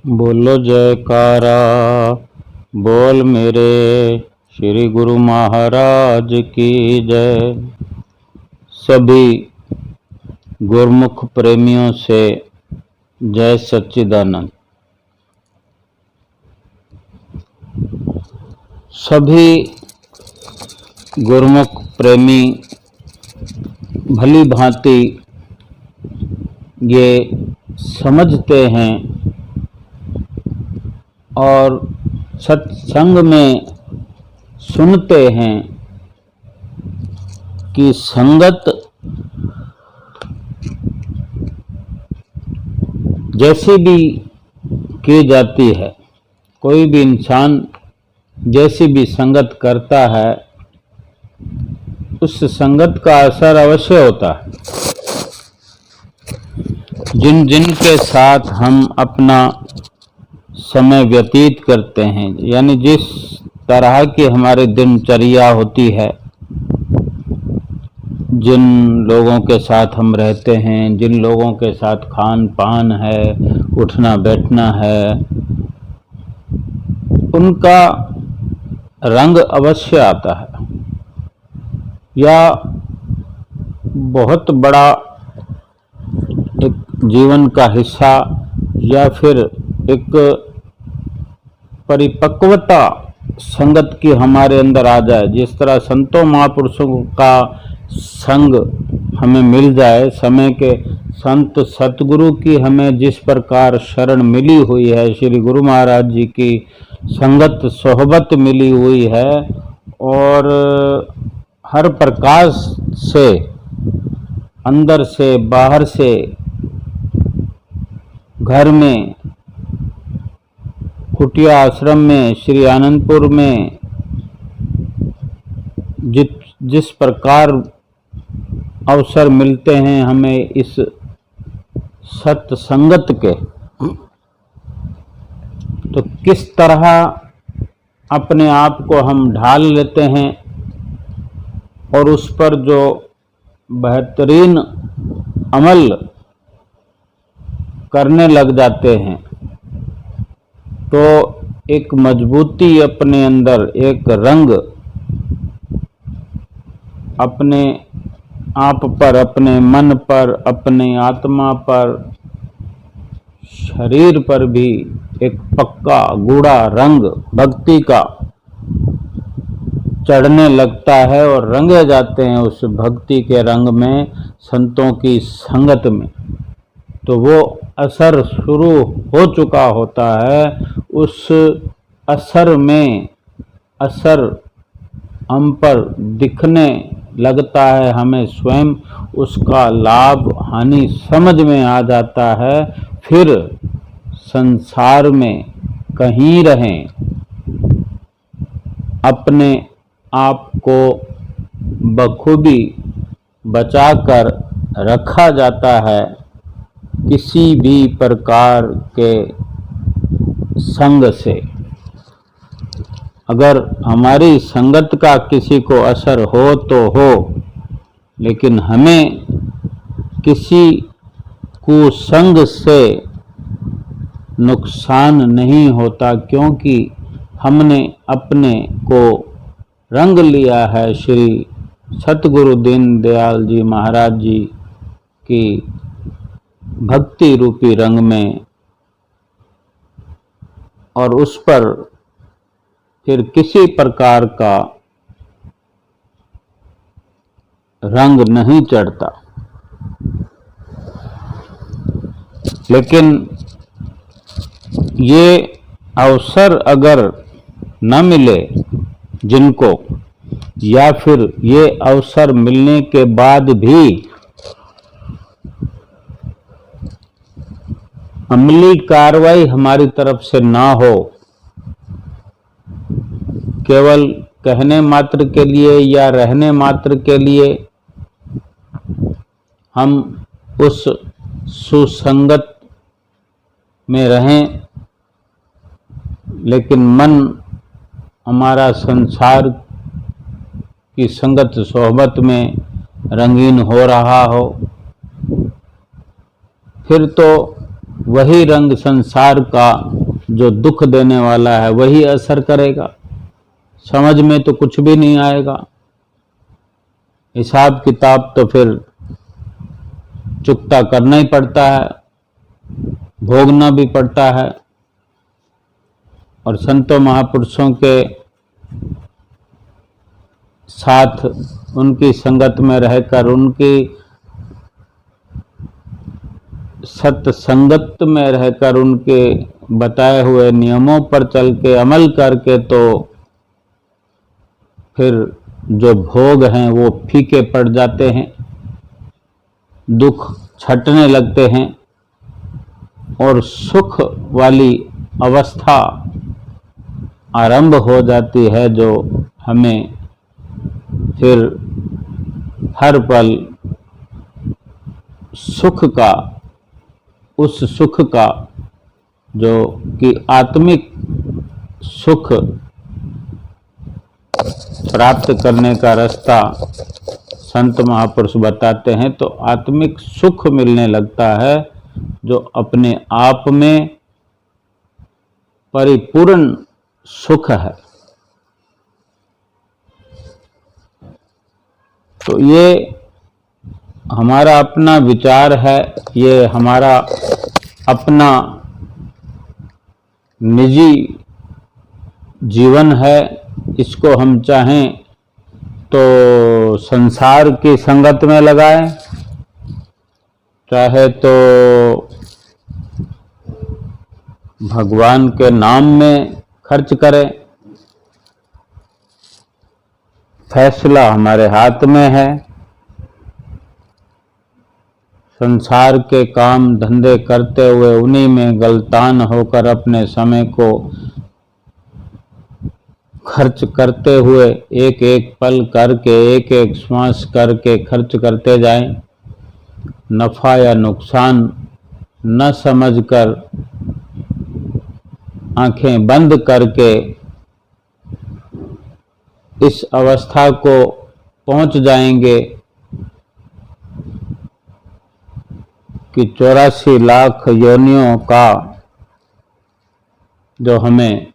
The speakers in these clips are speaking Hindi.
बोलो जयकारा, बोल मेरे श्री गुरु महाराज की जय। सभी गुरमुख प्रेमियों से जय सच्चिदानंद। सभी गुरमुख प्रेमी भली भांति ये समझते हैं और सत्संग में सुनते हैं कि संगत जैसी भी की जाती है, कोई भी इंसान जैसी भी संगत करता है उस संगत का असर अवश्य होता है। जिन जिन के साथ हम अपना समय व्यतीत करते हैं, यानी जिस तरह की हमारी दिनचर्या होती है, जिन लोगों के साथ हम रहते हैं, जिन लोगों के साथ खान पान है, उठना बैठना है, उनका रंग अवश्य आता है। या बहुत बड़ा एक जीवन का हिस्सा या फिर एक परिपक्वता संगत की हमारे अंदर आ जाए, जिस तरह संतों महापुरुषों का संग हमें मिल जाए, समय के संत सतगुरु की हमें जिस प्रकार शरण मिली हुई है, श्री गुरु महाराज जी की संगत सोहबत मिली हुई है, और हर प्रकार से अंदर से बाहर से घर में, कुटिया आश्रम में, श्री आनंदपुर में जिस प्रकार अवसर मिलते हैं हमें इस सत्संगत के, तो किस तरह अपने आप को हम ढाल लेते हैं और उस पर जो बेहतरीन अमल करने लग जाते हैं, तो एक मजबूती अपने अंदर, एक रंग अपने आप पर, अपने मन पर, अपने आत्मा पर, शरीर पर भी एक पक्का गूढ़ा रंग भक्ति का चढ़ने लगता है और रंगे जाते हैं उस भक्ति के रंग में, संतों की संगत में। तो वो असर शुरू हो चुका होता है। उस असर में असर हम पर दिखने लगता है, हमें स्वयं उसका लाभ हानि समझ में आ जाता है। फिर संसार में कहीं रहें, अपने आप को बखूबी बचाकर रखा जाता है किसी भी प्रकार के संग से। अगर हमारी संगत का किसी को असर हो तो हो, लेकिन हमें किसी कुसंग से नुकसान नहीं होता, क्योंकि हमने अपने को रंग लिया है श्री सतगुरु दीनदयाल जी महाराज जी की भक्ति रूपी रंग में, और उस पर फिर किसी प्रकार का रंग नहीं चढ़ता। लेकिन ये अवसर अगर न मिले जिनको, या फिर ये अवसर मिलने के बाद भी अमली कार्रवाई हमारी तरफ से ना हो, केवल कहने मात्र के लिए या रहने मात्र के लिए हम उस सुसंगत में रहें, लेकिन मन हमारा संसार की संगत सोहबत में रंगीन हो रहा हो, फिर तो वही रंग संसार का जो दुख देने वाला है वही असर करेगा। समझ में तो कुछ भी नहीं आएगा। हिसाब किताब तो फिर चुकता करना ही पड़ता है, भोगना भी पड़ता है। और संतों महापुरुषों के साथ उनकी संगत में रहकर, उनकी सत्संगत में रहकर, उनके बताए हुए नियमों पर चल के अमल करके तो फिर जो भोग हैं वो फीके पड़ जाते हैं, दुख छटने लगते हैं और सुख वाली अवस्था आरंभ हो जाती है, जो हमें फिर हर पल सुख का, उस सुख का जो कि आत्मिक सुख प्राप्त करने का रास्ता संत महापुरुष बताते हैं। तो आत्मिक सुख मिलने लगता है जो अपने आप में परिपूर्ण सुख है। तो ये हमारा अपना विचार है, ये हमारा अपना निजी जीवन है। इसको हम चाहें तो संसार की संगत में लगाएं, चाहे तो भगवान के नाम में खर्च करें। फैसला हमारे हाथ में है। संसार के काम धंधे करते हुए उन्हीं में गलतान होकर अपने समय को खर्च करते हुए एक एक पल करके, एक एक श्वास करके खर्च करते जाएं। नफा या नुकसान न समझकर आंखें बंद करके इस अवस्था को पहुंच जाएंगे कि 84 लाख योनियों का जो हमें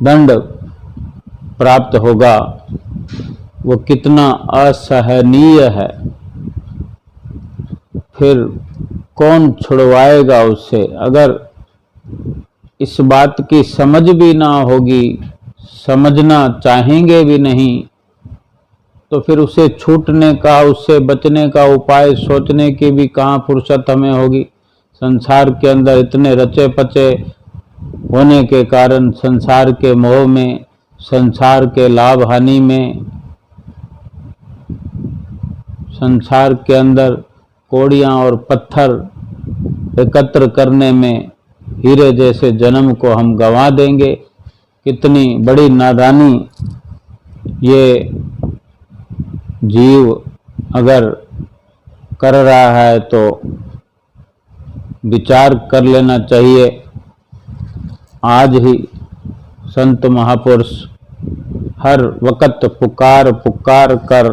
दंड प्राप्त होगा वो कितना असहनीय है। फिर कौन छुड़वाएगा उससे? अगर इस बात की समझ भी ना होगी, समझना चाहेंगे भी नहीं, तो फिर उसे छूटने का, उससे बचने का उपाय सोचने की भी कहाँ फुर्सत हमें होगी। संसार के अंदर इतने रचे पचे होने के कारण, संसार के मोह में, संसार के लाभ हानि में, संसार के अंदर कौड़ियाँ और पत्थर एकत्र करने में हीरे जैसे जन्म को हम गंवा देंगे। कितनी बड़ी नादानी ये जीव अगर कर रहा है तो विचार कर लेना चाहिए। आज ही संत महापुरुष हर वक्त पुकार पुकार कर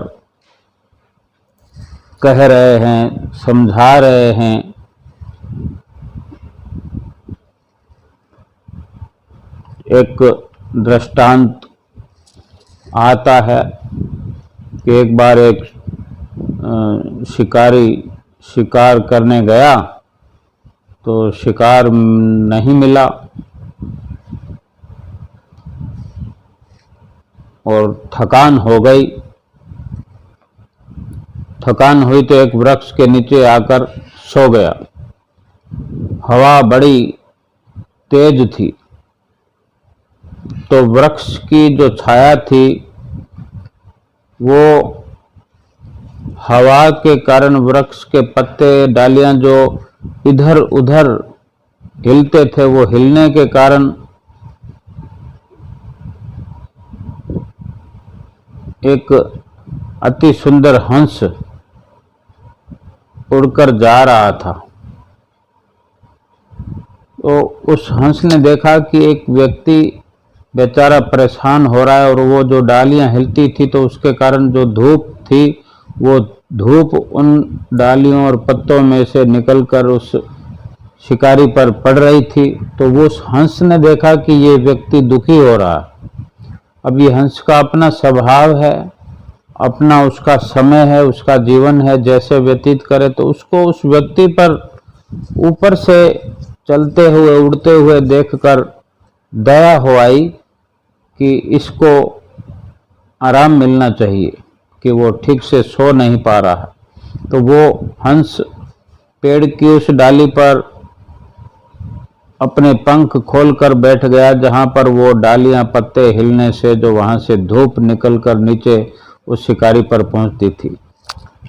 कह रहे हैं, समझा रहे हैं। एक दृष्टांत आता है कि एक बार एक शिकारी शिकार करने गया तो शिकार नहीं मिला और थकान हो गई। थकान हुई तो एक वृक्ष के नीचे आकर सो गया। हवा बड़ी तेज थी तो वृक्ष की जो छाया थी वो हवा के कारण वृक्ष के पत्ते डालियां जो इधर उधर हिलते थे, वो हिलने के कारण एक अति सुंदर हंस उड़कर जा रहा था। तो उस हंस ने देखा कि एक व्यक्ति बेचारा परेशान हो रहा है और वो जो डालियां हिलती थी तो उसके कारण जो धूप थी वो धूप उन डालियों और पत्तों में से निकलकर उस शिकारी पर पड़ रही थी। तो वो उस हंस ने देखा कि ये व्यक्ति दुखी हो रहा है। अब ये हंस का अपना स्वभाव है, अपना उसका समय है, उसका जीवन है, जैसे व्यतीत करे। तो उसको उस व्यक्ति पर ऊपर से चलते हुए उड़ते हुए देखकर दया हो आई कि इसको आराम मिलना चाहिए, कि वो ठीक से सो नहीं पा रहा है। तो वो हंस पेड़ की उस डाली पर अपने पंख खोलकर बैठ गया, जहां पर वो डालियां पत्ते हिलने से जो वहां से धूप निकलकर नीचे उस शिकारी पर पहुंचती थी।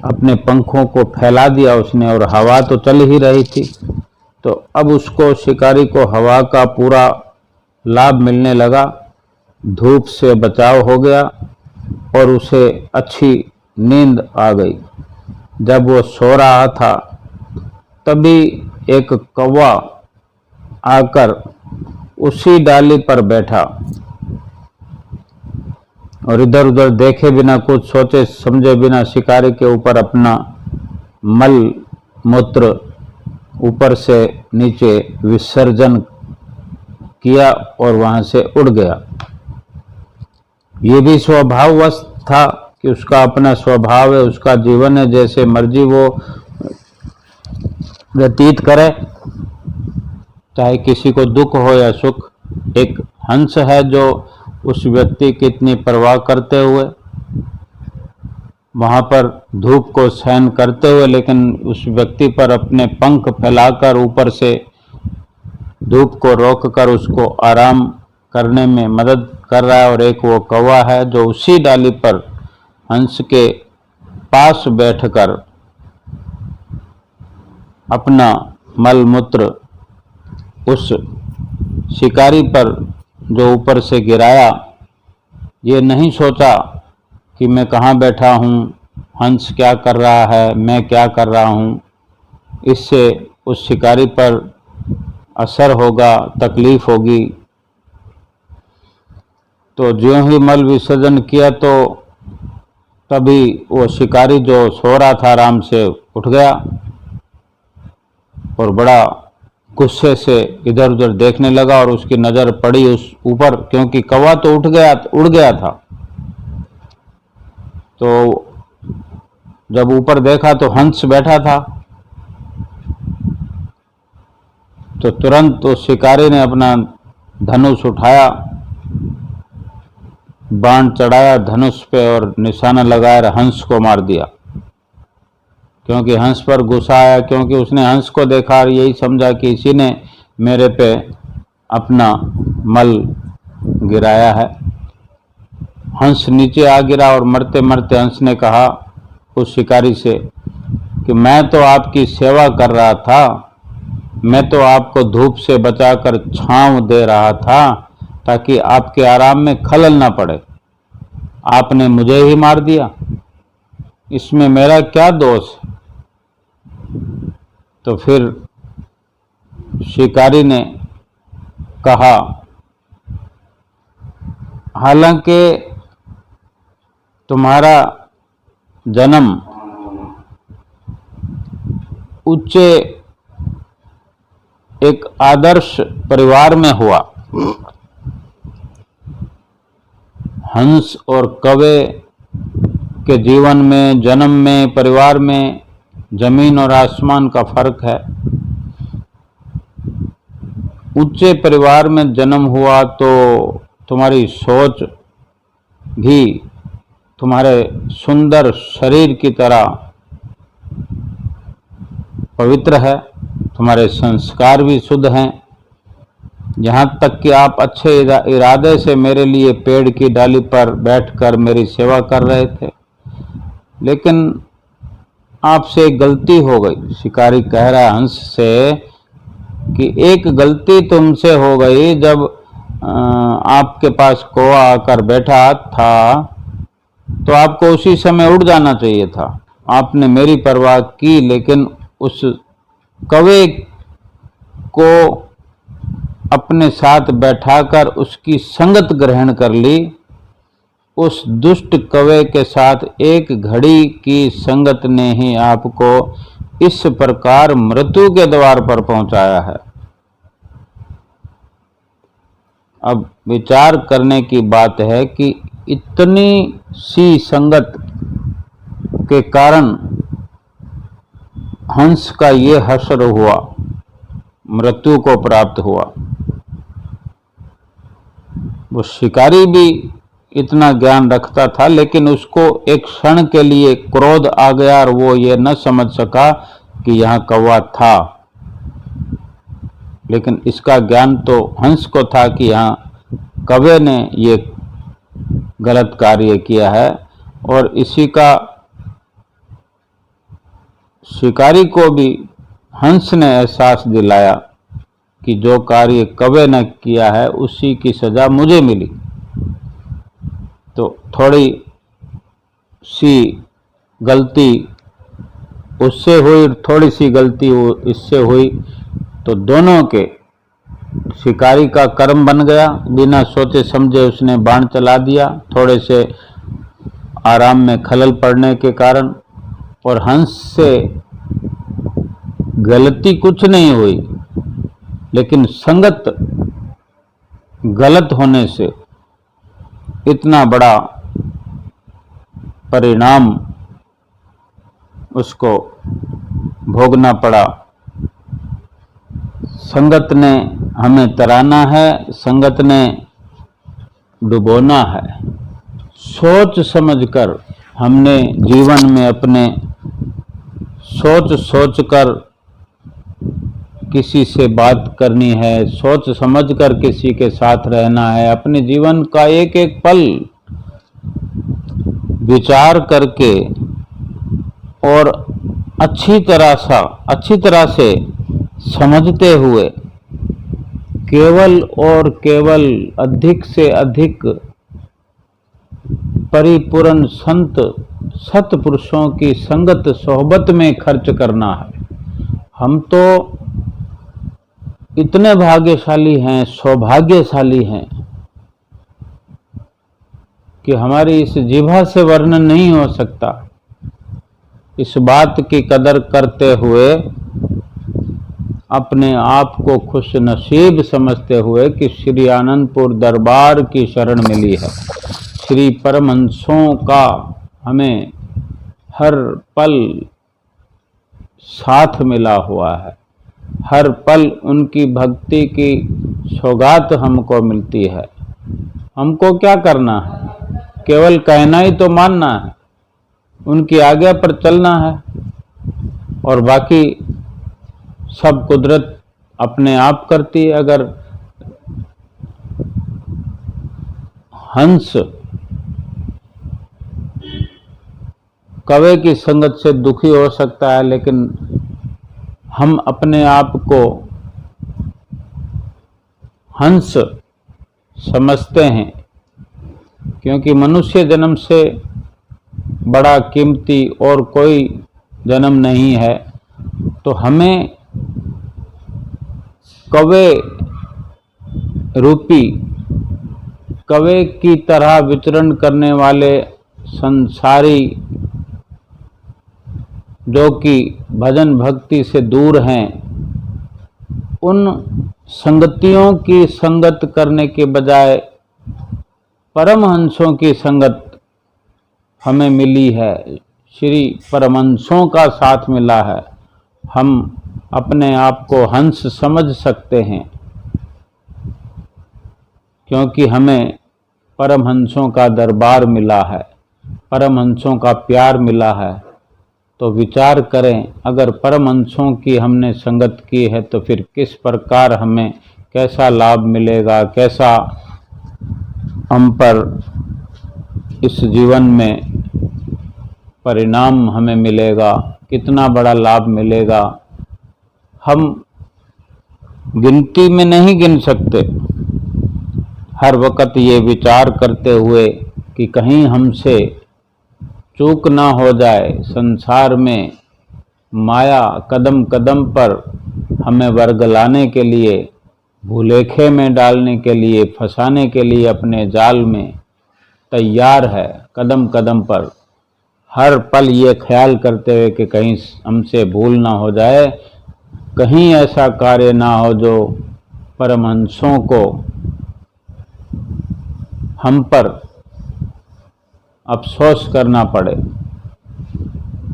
अपने पंखों को फैला दिया उसने, और हवा तो चल ही रही थी। तो अब उसको, शिकारी को, हवा का पूरा लाभ मिलने लगा, धूप से बचाव हो गया और उसे अच्छी नींद आ गई। जब वो सो रहा था तभी एक कौवा आकर उसी डाली पर बैठा और इधर उधर देखे बिना, कुछ सोचे समझे बिना शिकारी के ऊपर अपना मल मूत्र ऊपर से नीचे विसर्जन किया और वहां से उड़ गया। ये भी स्वभाववश था कि उसका अपना स्वभाव है, उसका जीवन है, जैसे मर्जी वो व्यतीत करे, चाहे किसी को दुख हो या सुख। एक हंस है जो उस व्यक्ति की इतनी परवाह करते हुए, वहां पर धूप को सहन करते हुए, लेकिन उस व्यक्ति पर अपने पंख फैलाकर ऊपर से धूप को रोककर उसको आराम करने में मदद कर रहा है। और एक वो कौवा है जो उसी डाली पर हंस के पास बैठकर अपना मल मूत्र उस शिकारी पर जो ऊपर से गिराया, ये नहीं सोचा कि मैं कहाँ बैठा हूँ, हंस क्या कर रहा है, मैं क्या कर रहा हूँ। इससे उस शिकारी पर असर होगा, तकलीफ होगी। तो ज्यों ही मल विसर्जन किया तो तभी वो शिकारी जो सो रहा था आराम से उठ गया और बड़ा गुस्से से इधर उधर देखने लगा। और उसकी नजर पड़ी उस ऊपर, क्योंकि कौवा तो उड़ गया था। तो जब ऊपर देखा तो हंस बैठा था। तो तुरंत उस शिकारी ने अपना धनुष उठाया, बाण चढ़ाया धनुष पे और निशाना लगाकर हंस को मार दिया। क्योंकि हंस पर गुस्सा आया, क्योंकि उसने हंस को देखा और यही समझा कि इसी ने मेरे पे अपना मल गिराया है। हंस नीचे आ गिरा और मरते मरते हंस ने कहा उस शिकारी से कि मैं तो आपकी सेवा कर रहा था, मैं तो आपको धूप से बचाकर छांव दे रहा था ताकि आपके आराम में खलल ना पड़े। आपने मुझे ही मार दिया, इसमें मेरा क्या दोष है। तो फिर शिकारी ने कहा, हालांकि तुम्हारा जन्म ऊंचे एक आदर्श परिवार में हुआ, हंस और कौवे के जीवन में, जन्म में, परिवार में जमीन और आसमान का फर्क है। ऊंचे परिवार में जन्म हुआ तो तुम्हारी सोच भी तुम्हारे सुंदर शरीर की तरह पवित्र है, तुम्हारे संस्कार भी शुद्ध हैं। यहाँ तक कि आप अच्छे इरादे से मेरे लिए पेड़ की डाली पर बैठकर मेरी सेवा कर रहे थे, लेकिन आपसे एक गलती हो गई। शिकारी कह रहा है हंस से कि एक गलती तुमसे हो गई, जब आपके पास कौवा आकर बैठा था तो आपको उसी समय उड़ जाना चाहिए था। आपने मेरी परवाह की, लेकिन उस कौवे को अपने साथ बैठाकर उसकी संगत ग्रहण कर ली, उस दुष्ट कौवे के साथ एक घड़ी की संगत ने ही आपको इस प्रकार मृत्यु के द्वार पर पहुंचाया है। अब विचार करने की बात है कि इतनी सी संगत के कारण हंस का ये हश्र हुआ, मृत्यु को प्राप्त हुआ। वो शिकारी भी इतना ज्ञान रखता था, लेकिन उसको एक क्षण के लिए क्रोध आ गया और वो ये न समझ सका कि यहाँ कौवा था। लेकिन इसका ज्ञान तो हंस को था कि यहाँ कौवे ने ये गलत कार्य किया है, और इसी का शिकारी को भी हंस ने एहसास दिलाया कि जो कार्य कौवे ने किया है उसी की सजा मुझे मिली। तो थोड़ी सी गलती उससे हुई, थोड़ी सी गलती इससे हुई, तो दोनों के, शिकारी का कर्म बन गया। बिना सोचे समझे उसने बाण चला दिया, थोड़े से आराम में खलल पड़ने के कारण। और हंस से गलती कुछ नहीं हुई, लेकिन संगत गलत होने से इतना बड़ा परिणाम उसको भोगना पड़ा। संगत ने हमें तराना है, संगत ने डुबोना है। सोच समझकर हमने जीवन में अपने सोच कर किसी से बात करनी है, सोच समझकर किसी के साथ रहना है। अपने जीवन का एक एक पल विचार करके और अच्छी तरह से समझते हुए केवल और केवल अधिक से अधिक परिपूर्ण संत सत्पुरुषों की संगत सोहबत में खर्च करना है। हम तो इतने भाग्यशाली हैं, सौभाग्यशाली हैं कि हमारी इस जिह्वा से वर्णन नहीं हो सकता। इस बात की कदर करते हुए, अपने आप को खुश नसीब समझते हुए कि श्री आनंदपुर दरबार की शरण मिली है, श्री परमहंसों का हमें हर पल साथ मिला हुआ है, हर पल उनकी भक्ति की सौगात हमको मिलती है। हमको क्या करना है? केवल कहना ही तो मानना है, उनकी आज्ञा पर चलना है, और बाकी सब कुदरत अपने आप करती है। अगर हंस कौवे की संगत से दुखी हो सकता है, लेकिन हम अपने आप को हंस समझते हैं, क्योंकि मनुष्य जन्म से बड़ा कीमती और कोई जन्म नहीं है। तो हमें कौवे रूपी, कौवे की तरह विचरण करने वाले संसारी जो कि भजन भक्ति से दूर हैं, उन संगतियों की संगत करने के बजाय परमहंसों की संगत हमें मिली है, श्री परमहंसों का साथ मिला है। हम अपने आप को हंस समझ सकते हैं, क्योंकि हमें परमहंसों का दरबार मिला है, परमहंसों का प्यार मिला है। तो विचार करें, अगर परमहंसों की हमने संगत की है तो फिर किस प्रकार हमें कैसा लाभ मिलेगा, कैसा हम पर इस जीवन में परिणाम हमें मिलेगा, कितना बड़ा लाभ मिलेगा, हम गिनती में नहीं गिन सकते। हर वक्त ये विचार करते हुए कि कहीं हमसे चूक ना हो जाए, संसार में माया कदम कदम पर हमें वर्गलाने के लिए, भूलेखे में डालने के लिए, फंसाने के लिए अपने जाल में तैयार है कदम कदम पर, हर पल ये ख्याल करते हुए कि कहीं हमसे भूल ना हो जाए, कहीं ऐसा कार्य ना हो जो परमहंसों को हम पर अफसोस करना पड़े।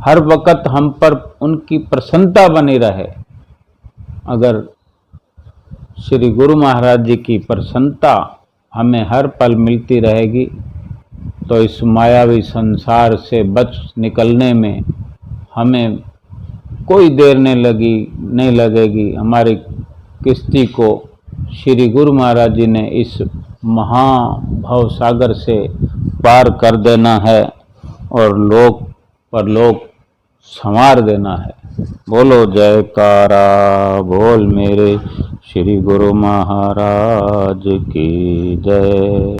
हर वक्त हम पर उनकी प्रसन्नता बनी रहे। अगर श्री गुरु महाराज जी की प्रसन्नता हमें हर पल मिलती रहेगी तो इस मायावी संसार से बच निकलने में हमें कोई देर नहीं लगेगी। हमारी किश्ती को श्री गुरु महाराज जी ने इस महाभव सागर से पार कर देना है और लोक परलोक संवार देना है। बोलो जयकारा बोल मेरे श्री गुरु महाराज की जय।